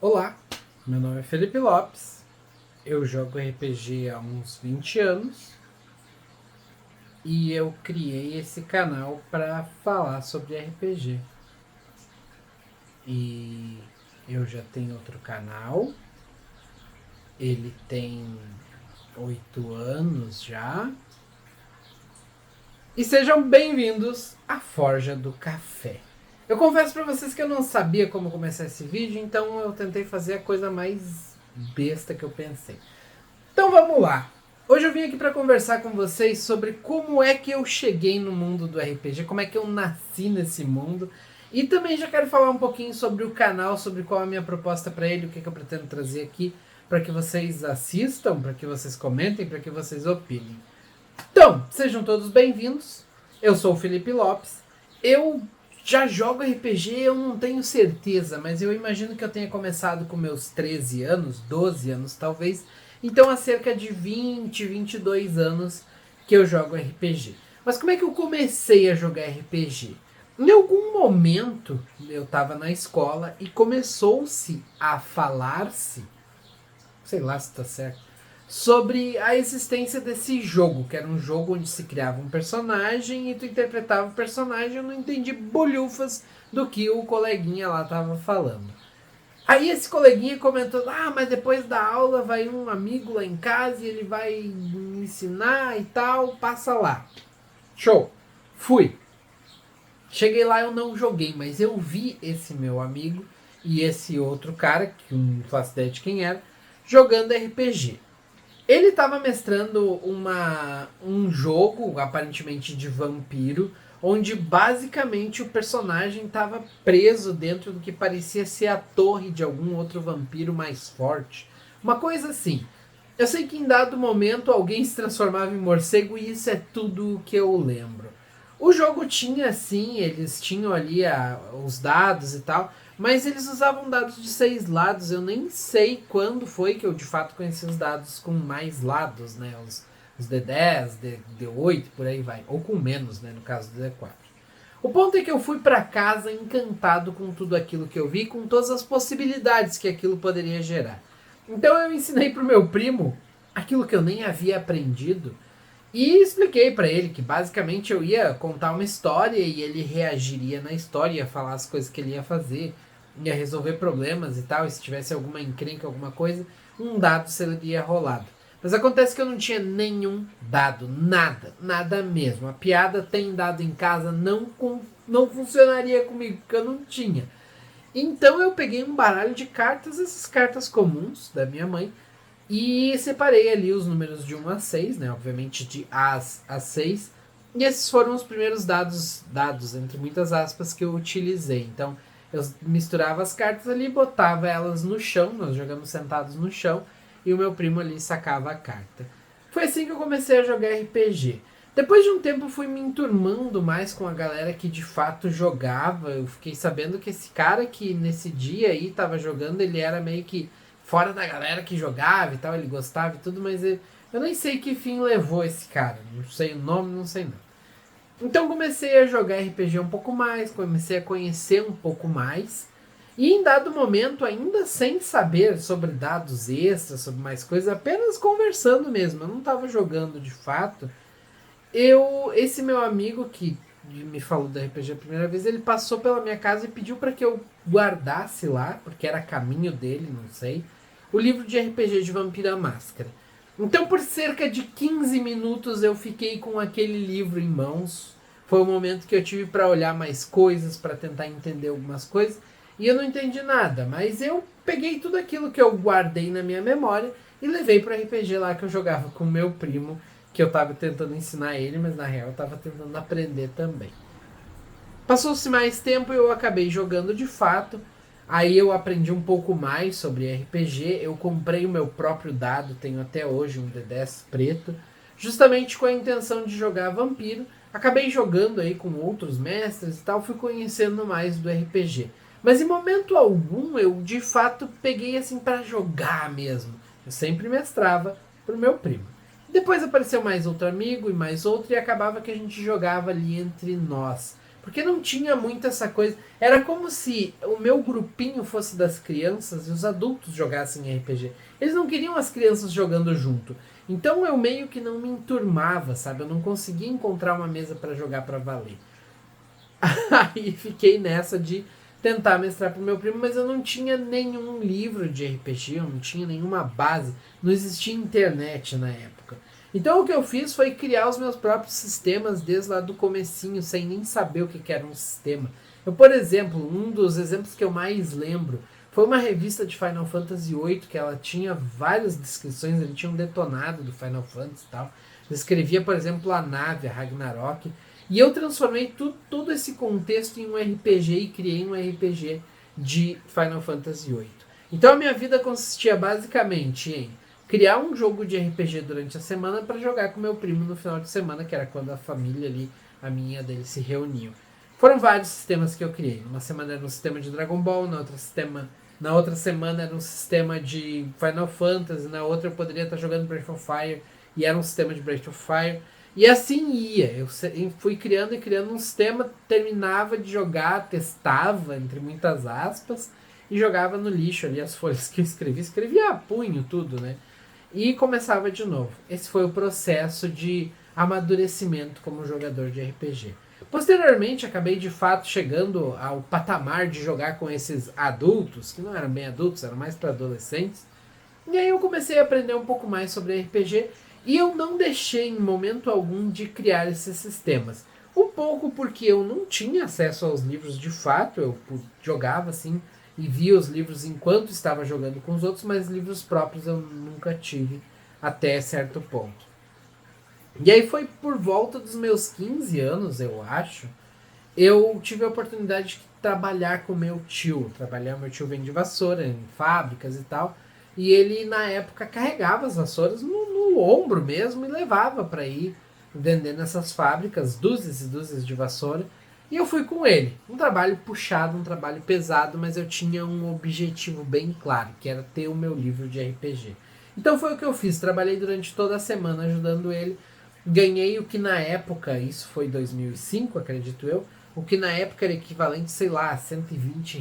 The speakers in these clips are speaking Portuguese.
Olá, meu nome é Felipe Lopes, eu jogo RPG há uns 20 anos e eu criei esse canal para falar sobre RPG. E eu já tenho outro canal, ele tem 8 anos já. E sejam bem-vindos à Forja do Café. Eu confesso para vocês que eu não sabia como começar esse vídeo, então eu tentei fazer a coisa mais besta que eu pensei. Então vamos lá. Hoje eu vim aqui para conversar com vocês sobre como é que eu cheguei no mundo do RPG, como é que eu nasci nesse mundo. E também já quero falar um pouquinho sobre o canal, sobre qual é a minha proposta para ele, o que eu pretendo trazer aqui para que vocês assistam, para que vocês comentem, para que vocês opinem. Então, sejam todos bem-vindos. Eu sou o Felipe Lopes. Eu já jogo RPG, eu não tenho certeza, mas eu imagino que eu tenha começado com meus 13 anos, 12 anos talvez. Então há cerca de 20, 22 anos que eu jogo RPG. Mas como é que eu comecei a jogar RPG? Em algum momento eu estava na escola e começou-se a falar-se, sei lá se está certo, sobre a existência desse jogo, que era um jogo onde se criava um personagem e tu interpretava o personagem. Eu não entendi bolhufas do que o coleguinha lá tava falando. Aí esse coleguinha comentou: ah, mas depois da aula vai um amigo lá em casa e ele vai me ensinar e tal, passa lá. Show! Fui. Cheguei lá, eu não joguei, mas eu vi esse meu amigo e esse outro cara, que não faço ideia de quem era, jogando RPG. Ele estava mestrando um jogo, aparentemente de vampiro, onde basicamente o personagem estava preso dentro do que parecia ser a torre de algum outro vampiro mais forte. Uma coisa assim. Eu sei que em dado momento alguém se transformava em morcego e isso é tudo o que eu lembro. O jogo tinha sim, eles tinham ali os dados e tal, mas eles usavam dados de 6 lados. Eu nem sei quando foi que eu de fato conheci os dados com mais lados, né? Os D10, D8, por aí vai. Ou com menos, né? No caso do D4. O ponto é que eu fui para casa encantado com tudo aquilo que eu vi, com todas as possibilidades que aquilo poderia gerar. Então eu ensinei pro meu primo aquilo que eu nem havia aprendido e expliquei para ele que basicamente eu ia contar uma história e ele reagiria na história, ia falar as coisas que ele ia fazer, ia resolver problemas e tal, e se tivesse alguma encrenca, alguma coisa, um dado seria rolado. Mas acontece que eu não tinha nenhum dado, nada, nada mesmo. A piada tem dado em casa não funcionaria comigo, porque eu não tinha. Então eu peguei um baralho de cartas, essas cartas comuns da minha mãe, e separei ali os números de 1 a 6, né? Obviamente de A a 6. E esses foram os primeiros dados entre muitas aspas, que eu utilizei. Então eu misturava as cartas ali, botava elas no chão, nós jogamos sentados no chão, e o meu primo ali sacava a carta. Foi assim que eu comecei a jogar RPG. Depois de um tempo eu fui me enturmando mais com a galera que de fato jogava. Eu fiquei sabendo que esse cara que nesse dia aí tava jogando, ele era meio que fora da galera que jogava e tal, ele gostava e tudo, mas eu nem sei que fim levou esse cara. Não sei o nome, não sei não. Então comecei a jogar RPG um pouco mais, comecei a conhecer um pouco mais. E em dado momento, ainda sem saber sobre dados extras, sobre mais coisas, apenas conversando mesmo, eu não estava jogando de fato. Esse meu amigo que me falou do RPG a primeira vez, ele passou pela minha casa e pediu para que eu guardasse lá, porque era caminho dele, não sei, o livro de RPG de Vampira Máscara. Então, por cerca de 15 minutos, eu fiquei com aquele livro em mãos. Foi o momento que eu tive para olhar mais coisas, para tentar entender algumas coisas, e eu não entendi nada, mas eu peguei tudo aquilo que eu guardei na minha memória e levei para o RPG lá que eu jogava com meu primo, que eu tava tentando ensinar ele, mas na real eu tava tentando aprender também. Passou-se mais tempo e eu acabei jogando de fato. Aí eu aprendi um pouco mais sobre RPG. Eu comprei o meu próprio dado, tenho até hoje um D10 preto, justamente com a intenção de jogar vampiro. Acabei jogando aí com outros mestres e tal, fui conhecendo mais do RPG. Mas em momento algum eu de fato peguei assim para jogar mesmo. Eu sempre mestrava pro meu primo. Depois apareceu mais outro amigo e mais outro, e acabava que a gente jogava ali entre nós. Porque não tinha muito essa coisa. Era como se o meu grupinho fosse das crianças e os adultos jogassem RPG. Eles não queriam as crianças jogando junto. Então eu meio que não me enturmava, sabe? Eu não conseguia encontrar uma mesa para jogar para valer. Aí fiquei nessa de tentar mestrar pro meu primo, mas eu não tinha nenhum livro de RPG, eu não tinha nenhuma base, não existia internet na época. Então o que eu fiz foi criar os meus próprios sistemas desde lá do comecinho, sem nem saber o que era um sistema. Eu, por exemplo, um dos exemplos que eu mais lembro foi uma revista de Final Fantasy VIII, que ela tinha várias descrições, ele tinha um detonado do Final Fantasy e tal. Descrevia, por exemplo, a nave, a Ragnarok, e eu transformei todo esse contexto em um RPG e criei um RPG de Final Fantasy VIII. Então a minha vida consistia basicamente em criar um jogo de RPG durante a semana para jogar com meu primo no final de semana, que era quando a família ali, a minha dele, se reuniam. Foram vários sistemas que eu criei. Uma semana era um sistema de Dragon Ball, na outra semana era um sistema de Final Fantasy, na outra eu poderia estar jogando Breath of Fire e era um sistema de Breath of Fire. E assim ia. Eu fui criando e criando um sistema, terminava de jogar, testava, entre muitas aspas, e jogava no lixo ali as folhas que eu escrevia a punho tudo, né? E começava de novo. Esse foi o processo de amadurecimento como jogador de RPG. Posteriormente, acabei de fato chegando ao patamar de jogar com esses adultos, que não eram bem adultos, eram mais para adolescentes. E aí eu comecei a aprender um pouco mais sobre RPG e eu não deixei em momento algum de criar esses sistemas. Um pouco porque eu não tinha acesso aos livros de fato, eu jogava assim e via os livros enquanto estava jogando com os outros, mas livros próprios eu nunca tive até certo ponto. E aí foi por volta dos meus 15 anos, eu acho, eu tive a oportunidade de trabalhar com meu tio. Meu tio vende vassoura em fábricas e tal. E ele, na época, carregava as vassouras no ombro mesmo e levava para ir vender nessas fábricas dúzias e dúzias de vassoura. E eu fui com ele. Um trabalho puxado, um trabalho pesado, mas eu tinha um objetivo bem claro, que era ter o meu livro de RPG. Então foi o que eu fiz. Trabalhei durante toda a semana ajudando ele. Ganhei o que na época, isso foi 2005, acredito eu, o que na época era equivalente, sei lá, a R$ 120,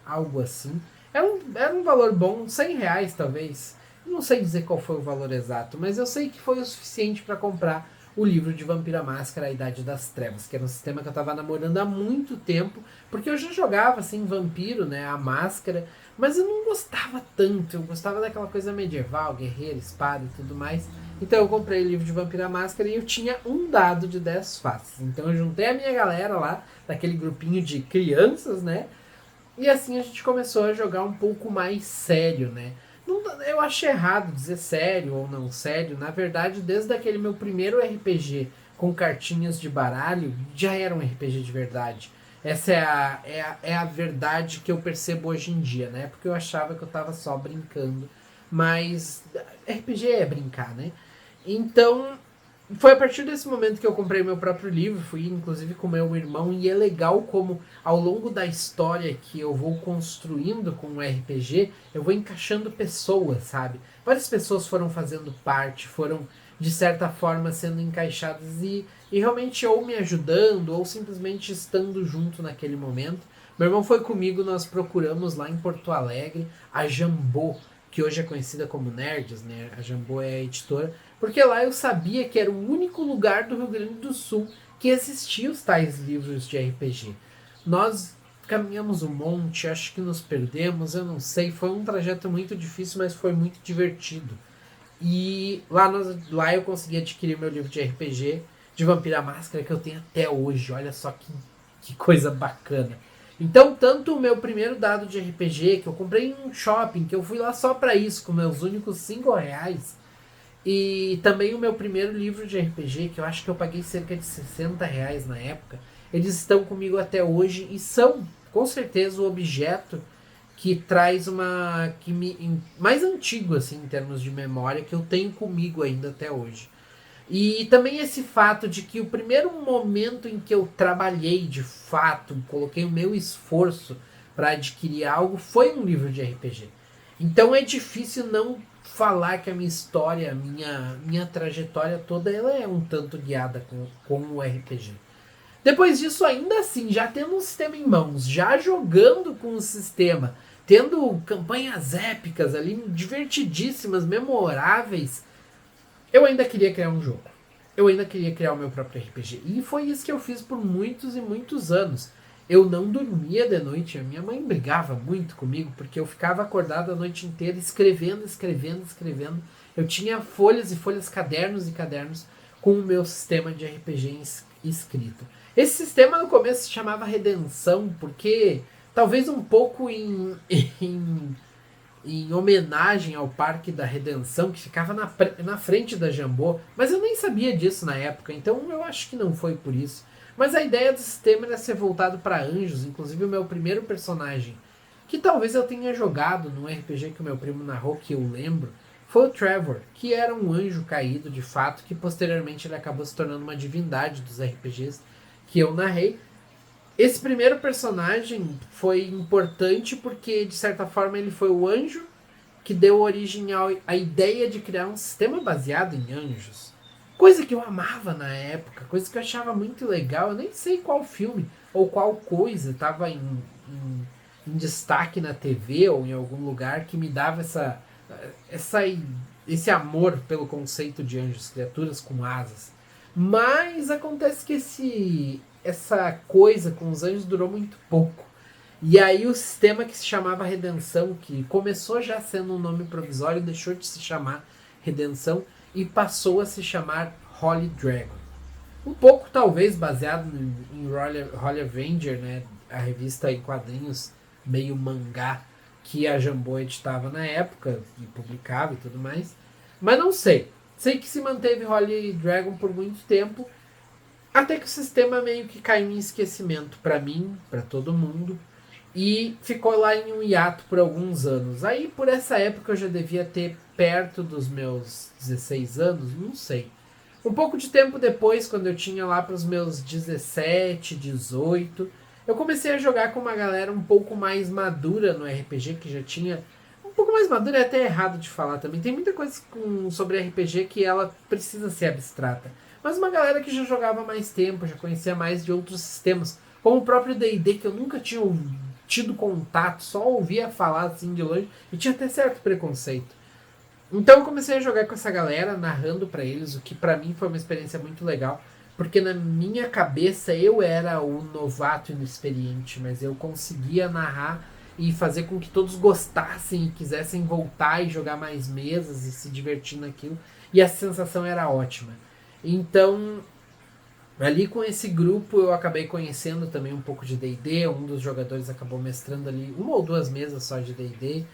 algo assim. Era um valor bom, R$ 100 talvez. Não sei dizer qual foi o valor exato, mas eu sei que foi o suficiente para comprar o livro de Vampira Máscara, A Idade das Trevas, que era um sistema que eu estava namorando há muito tempo, porque eu já jogava assim Vampiro, né, a Máscara, mas eu não gostava tanto, eu gostava daquela coisa medieval, guerreiro, espada e tudo mais. Então eu comprei o livro de Vampira Máscara e eu tinha um dado de 10 faces. Então eu juntei a minha galera lá, daquele grupinho de crianças, né? E assim a gente começou a jogar um pouco mais sério, né? Não, eu acho errado dizer sério ou não sério. Na verdade, desde aquele meu primeiro RPG com cartinhas de baralho, já era um RPG de verdade. Essa é a verdade que eu percebo hoje em dia, né? Porque eu achava que eu tava só brincando. Mas RPG é brincar, né? Então, foi a partir desse momento que eu comprei meu próprio livro, fui inclusive com meu irmão, e é legal como ao longo da história que eu vou construindo com o RPG, eu vou encaixando pessoas, sabe? Várias pessoas foram fazendo parte, foram de certa forma sendo encaixadas e realmente ou me ajudando ou simplesmente estando junto naquele momento. Meu irmão foi comigo, nós procuramos lá em Porto Alegre a Jambô, que hoje é conhecida como Nerds, né? A Jambô é a editora, porque lá eu sabia que era o único lugar do Rio Grande do Sul que existiam os tais livros de RPG. Nós caminhamos um monte, acho que nos perdemos, eu não sei. Foi um trajeto muito difícil, mas foi muito divertido. E lá eu consegui adquirir meu livro de RPG de Vampira Máscara, que eu tenho até hoje. Olha só que coisa bacana. Então, tanto o meu primeiro dado de RPG, que eu comprei em um shopping, que eu fui lá só pra isso, com meus únicos R$ 5, e também o meu primeiro livro de RPG, que eu acho que eu paguei cerca de R$ 60 na época, eles estão comigo até hoje e são, com certeza, o objeto que traz mais antigo, assim, em termos de memória, que eu tenho comigo ainda até hoje. E também esse fato de que o primeiro momento em que eu trabalhei de fato, coloquei o meu esforço para adquirir algo, foi um livro de RPG. Então é difícil não falar que a minha história, minha trajetória toda, ela é um tanto guiada com o RPG. Depois disso, ainda assim, já tendo um sistema em mãos, já jogando com o sistema, tendo campanhas épicas ali, divertidíssimas, memoráveis, eu ainda queria criar um jogo. Eu ainda queria criar o meu próprio RPG. E foi isso que eu fiz por muitos e muitos anos. Eu não dormia de noite. A minha mãe brigava muito comigo porque eu ficava acordado a noite inteira escrevendo, escrevendo, escrevendo. Eu tinha folhas e folhas, cadernos e cadernos com o meu sistema de RPG escrito. Esse sistema no começo se chamava Redenção porque talvez um pouco em homenagem ao Parque da Redenção, que ficava na frente da Jambô, mas eu nem sabia disso na época, então eu acho que não foi por isso. Mas a ideia do sistema era ser voltado para anjos, inclusive o meu primeiro personagem, que talvez eu tenha jogado num RPG que o meu primo narrou, que eu lembro, foi o Trevor, que era um anjo caído de fato, que posteriormente ele acabou se tornando uma divindade dos RPGs que eu narrei. Esse primeiro personagem foi importante porque, de certa forma, ele foi o anjo que deu origem à ideia de criar um sistema baseado em anjos. Coisa que eu amava na época, coisa que eu achava muito legal. Eu nem sei qual filme ou qual coisa estava em destaque na TV ou em algum lugar que me dava essa, esse amor pelo conceito de anjos, criaturas com asas. Mas acontece que essa coisa com os anjos durou muito pouco. E aí o sistema que se chamava Redenção, que começou já sendo um nome provisório, deixou de se chamar Redenção e passou a se chamar Holy Dragon. Um pouco talvez baseado em Holy Avenger, né? A revista em quadrinhos meio mangá que a Jambô editava na época e publicava e tudo mais. Mas não sei. Sei que se manteve Holy Dragon por muito tempo, até que o sistema meio que caiu em esquecimento para mim, para todo mundo, e ficou lá em um hiato por alguns anos. Aí por essa época eu já devia ter perto dos meus 16 anos, não sei. Um pouco de tempo depois, quando eu tinha lá para os meus 17, 18, eu comecei a jogar com uma galera um pouco mais madura no RPG, que já tinha... Um pouco mais madura é até errado de falar também. Tem muita coisa sobre RPG que ela precisa ser abstrata. Mas uma galera que já jogava mais tempo, já conhecia mais de outros sistemas. Como o próprio D&D, que eu nunca tinha tido contato, só ouvia falar assim de longe. E tinha até certo preconceito. Então eu comecei a jogar com essa galera, narrando pra eles, o que pra mim foi uma experiência muito legal, porque na minha cabeça eu era o novato inexperiente, mas eu conseguia narrar e fazer com que todos gostassem e quisessem voltar e jogar mais mesas e se divertir naquilo, e a sensação era ótima. Então, ali com esse grupo eu acabei conhecendo também um pouco de D&D, um dos jogadores acabou mestrando ali uma ou duas mesas só de D&D,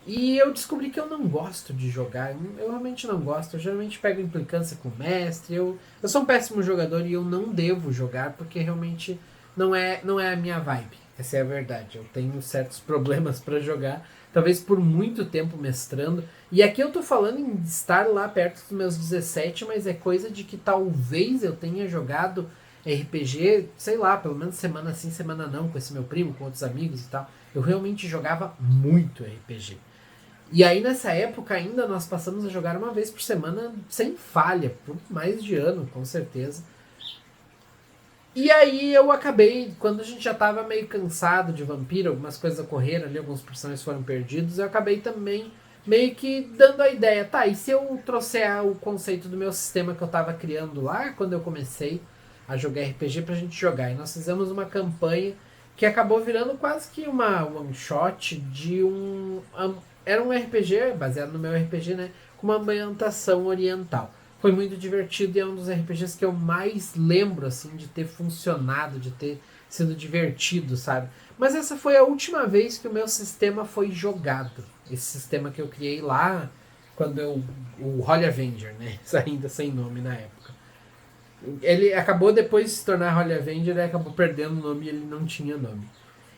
e eu descobri que eu não gosto de jogar, eu realmente não gosto, eu geralmente pego implicância com o mestre, eu sou um péssimo jogador e eu não devo jogar porque realmente não é a minha vibe, essa é a verdade, eu tenho certos problemas para jogar, talvez por muito tempo mestrando, e aqui eu tô falando em estar lá perto dos meus 17, mas é coisa de que talvez eu tenha jogado RPG, sei lá, pelo menos semana sim, semana não, com esse meu primo, com outros amigos e tal, eu realmente jogava muito RPG. E aí nessa época ainda nós passamos a jogar uma vez por semana sem falha, por mais de ano, com certeza. E aí eu acabei, quando a gente já tava meio cansado de vampiro, algumas coisas ocorreram ali, alguns personagens foram perdidos, eu acabei também meio que dando a ideia, tá, e se eu trouxer o conceito do meu sistema que eu tava criando lá, quando eu comecei a jogar RPG pra gente jogar. E nós fizemos uma campanha que acabou virando quase que uma one shot de era um RPG, baseado no meu RPG, né? Com uma ambientação oriental. Foi muito divertido e é um dos RPGs que eu mais lembro, assim, de ter funcionado, de ter sido divertido, sabe? Mas essa foi a última vez que o meu sistema foi jogado. Esse sistema que eu criei lá, quando o Holy Avenger, né? Ainda sem nome na época. Ele acabou depois de se tornar Holy Avenger, ele acabou perdendo o nome e ele não tinha nome.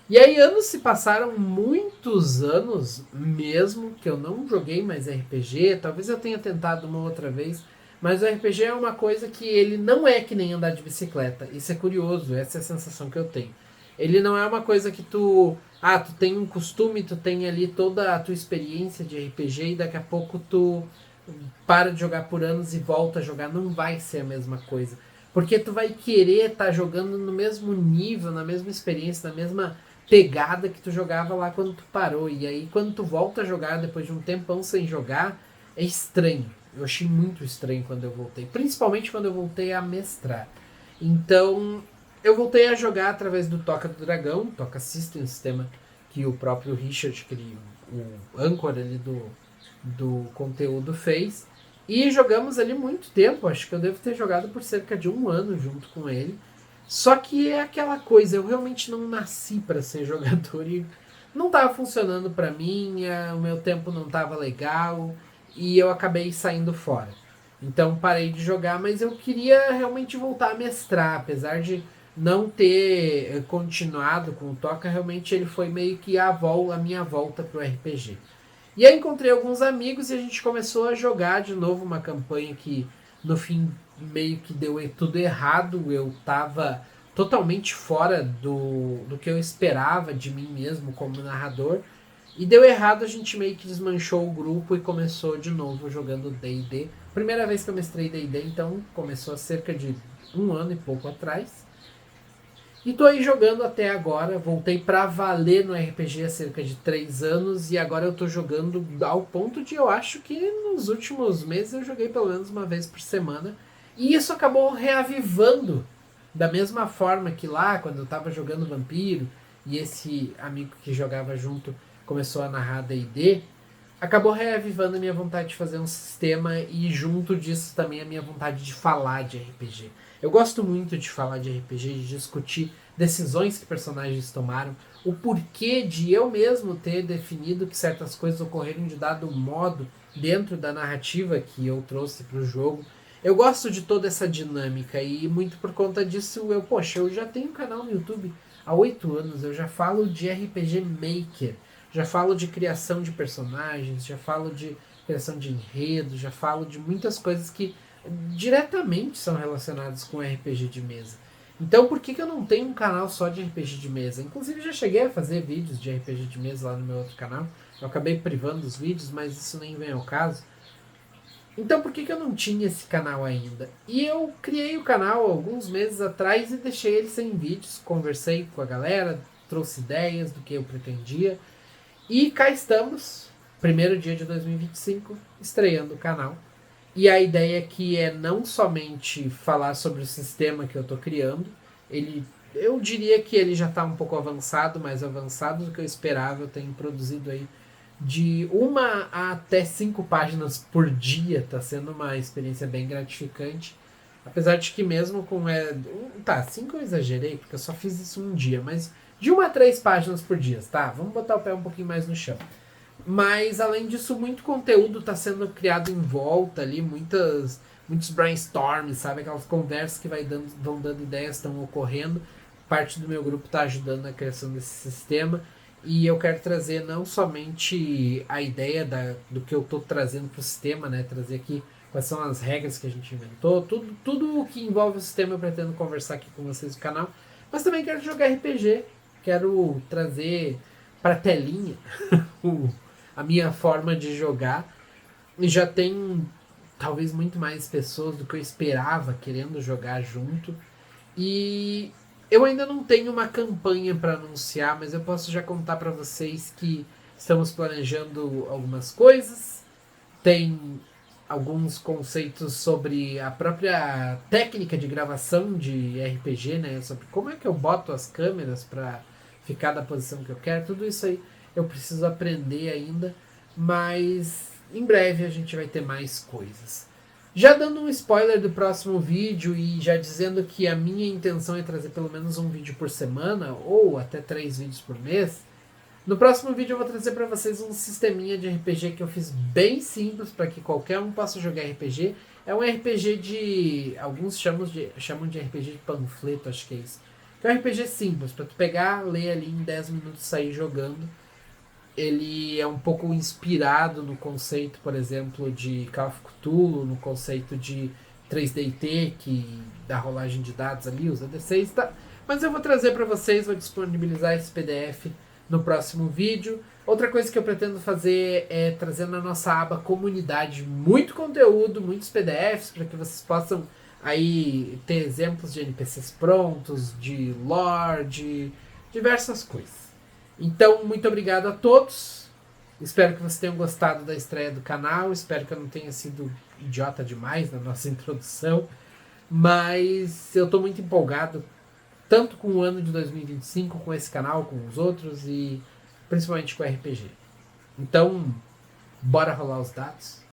E aí anos se passaram, muitos anos mesmo, que eu não joguei mais RPG, talvez eu tenha tentado uma outra vez, mas o RPG é uma coisa que ele não é que nem andar de bicicleta. Isso é curioso, essa é a sensação que eu tenho. Ele não é uma coisa que tu tem um costume, tu tem ali toda a tua experiência de RPG e daqui a pouco tu para de jogar por anos e volta a jogar. Não vai ser a mesma coisa. porque tu vai querer estar jogando no mesmo nível, na mesma experiência, na mesma pegada que tu jogava lá quando tu parou. E aí quando tu volta a jogar depois de um tempão sem jogar, é estranho. Eu achei muito estranho quando eu voltei, principalmente quando eu voltei a mestrar. Então, eu voltei a jogar através do Toca do Dragão, Toca System, um sistema que o próprio Richard, o âncora ali do conteúdo, fez. E jogamos ali muito tempo, acho que eu devo ter jogado por cerca de um ano junto com ele. Só que é aquela coisa, eu realmente não nasci para ser jogador e não estava funcionando para mim, o meu tempo não estava legal e eu acabei saindo fora. Então parei de jogar, mas eu queria realmente voltar a mestrar, apesar de não ter continuado com o Toca, realmente ele foi meio que a minha volta pro RPG. E aí encontrei alguns amigos e a gente começou a jogar de novo uma campanha que no fim meio que deu tudo errado. Eu tava totalmente fora do que eu esperava de mim mesmo como narrador. E deu errado, a gente meio que desmanchou o grupo e começou de novo jogando D&D. Primeira vez que eu mestrei D&D, então começou há cerca de um ano e pouco atrás. E tô aí jogando até agora, voltei pra valer no RPG há cerca de 3 anos e agora eu tô jogando ao ponto de eu acho que nos últimos meses eu joguei pelo menos uma vez por semana. E isso acabou reavivando da mesma forma que lá, quando eu tava jogando Vampiro e esse amigo que jogava junto começou a narrar D&D, acabou reavivando a minha vontade de fazer um sistema e junto disso também a minha vontade de falar de RPG. Eu gosto muito de falar de RPG, de discutir decisões que personagens tomaram, o porquê de eu mesmo ter definido que certas coisas ocorreram de dado modo dentro da narrativa que eu trouxe para o jogo. Eu gosto de toda essa dinâmica e muito por conta disso eu já tenho um canal no YouTube há 8 anos, eu já falo de RPG Maker, já falo de criação de personagens, já falo de criação de enredo, já falo de muitas coisas que diretamente são relacionadas com RPG de mesa. Então por que eu não tenho um canal só de RPG de mesa? Inclusive já cheguei a fazer vídeos de RPG de mesa lá no meu outro canal. Eu acabei privando os vídeos, mas isso nem vem ao caso. Então por que eu não tinha esse canal ainda? E eu criei o canal alguns meses atrás e deixei ele sem vídeos. Conversei com a galera, trouxe ideias do que eu pretendia. E cá estamos, primeiro dia de 2025, estreando o canal. E a ideia aqui é não somente falar sobre o sistema que eu estou criando, eu diria que ele já está um pouco avançado, mais avançado do que eu esperava. Eu tenho produzido aí de 1 a até 5 páginas por dia, está sendo uma experiência bem gratificante. Apesar de que mesmo com... Tá, 5 eu exagerei, porque eu só fiz isso um dia, mas de 1 a 3 páginas por dia, tá? Vamos botar o pé um pouquinho mais no chão. Mas, além disso, muito conteúdo está sendo criado em volta ali, muitos brainstorms, sabe? Aquelas conversas que vão dando ideias, estão ocorrendo. Parte do meu grupo está ajudando na criação desse sistema. E eu quero trazer não somente a ideia do que eu estou trazendo para o sistema, né? Trazer aqui quais são as regras que a gente inventou. Tudo o que envolve o sistema eu pretendo conversar aqui com vocês no canal. Mas também quero jogar RPG. Quero trazer para telinha a minha forma de jogar. E já tem talvez muito mais pessoas do que eu esperava querendo jogar junto. E eu ainda não tenho uma campanha para anunciar, mas eu posso já contar para vocês que estamos planejando algumas coisas. Tem alguns conceitos sobre a própria técnica de gravação de RPG, né? Sobre como é que eu boto as câmeras para ficar da posição que eu quero. Tudo isso aí eu preciso aprender ainda, mas em breve a gente vai ter mais coisas. Já dando um spoiler do próximo vídeo e já dizendo que a minha intenção é trazer pelo menos um vídeo por semana ou até 3 vídeos por mês. No próximo vídeo eu vou trazer para vocês um sisteminha de RPG que eu fiz bem simples para que qualquer um possa jogar RPG. É um RPG de... alguns chamam de RPG de panfleto, acho que é isso. Que é um RPG simples, para tu pegar, ler ali em 10 minutos e sair jogando. Ele é um pouco inspirado no conceito, por exemplo, de Call of Cthulhu, no conceito de 3DT, que dá rolagem de dados ali, usa D6, tá? Mas eu vou trazer para vocês, vou disponibilizar esse PDF no próximo vídeo. Outra coisa que eu pretendo fazer é trazer na nossa aba comunidade muito conteúdo, muitos PDFs, para que vocês possam aí ter exemplos de NPCs prontos, de lore, de diversas coisas. Então, muito obrigado a todos. Espero que vocês tenham gostado da estreia do canal. Espero que eu não tenha sido idiota demais na nossa introdução. Mas eu estou muito empolgado, tanto com o ano de 2025, com esse canal, com os outros e principalmente com o RPG. Então, bora rolar os dados.